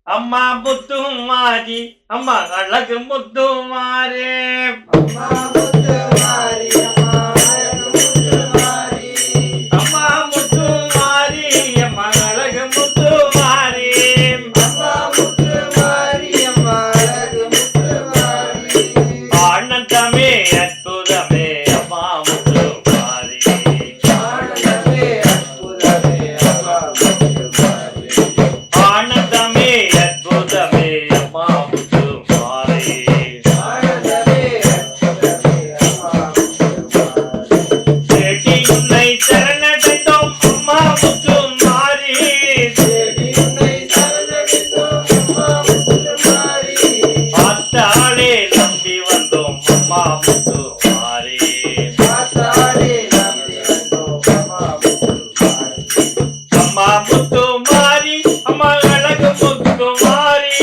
அம்மா முத்துமாரி அம்மா அழகு முத்துமாரி அம்மா முத்துமாரி அம்மா முத்துமாரி அம்மா அழகு முத்துமாரி அம்மா முத்துமாரி அம்மா அழகு முத்துமாரி ஆனந்தமே அற்புதமே அம்மா முத்துமாரி ஆனந்தமே அற்புதமே அம்மா முத்துமாரி ஆனந்தமே அற்புதமே அம்மா முத்துமாரி ஆனந்தமே அற்புதமே அம்மா முத்துமாரி தேடி உன்னை சரணடைந்தோம் அம்மா முத்துமாரி தேடி உன்னை சரணடைந்தோம் அம்மா முத்துமாரி ஆத்தாளே நம்பி வந்தோம் அம்மா முத்துமாரி ஆத்தாளே நம்பி வந்தோம் அம்மா முத்துமாரி அம்மா முத்துமாரி அம்மா அழகு முத்துமாரி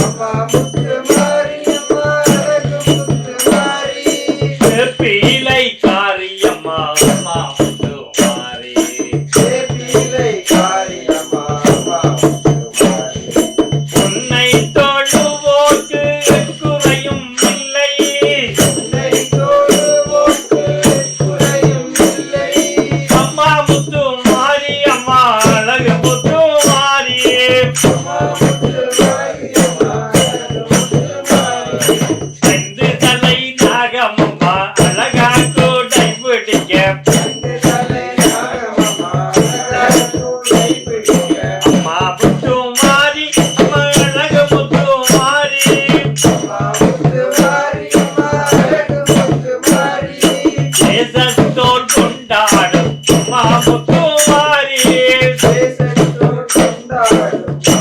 அம்மா முத்துமாரி அம்மா அழகு முத்துமாரி பீலை காரியம்மா அம்மா முத்துமாரி சேப்பிலை காரியம்மா அம்மா முத்துமாரி உன்னை தொழுவோர்க்கு குறையும் இல்லை உன்னை தொழுவோர்க்கு குறையும் இல்லை அம்மா முத்துமாரி அம்மா அழகு முத்துமாரி அம்மா முத்துமாரி அம்மா அழகு முத்துமாரி செந்து தலை நாகமம்மா அழகா கூடை பிடிக்க அந்த தலை நாகமம்மா அழகை பிடிக்க அம்மா முத்துமாரி அம்மா அழகு முத்துமாரி அம்மா முத்துமாரி அம்மா அழகு முத்துமாரி தேசத்தோர் கொண்டாடும் அம்மா முத்துமாரி தேசத்தோர் கொண்டாடும்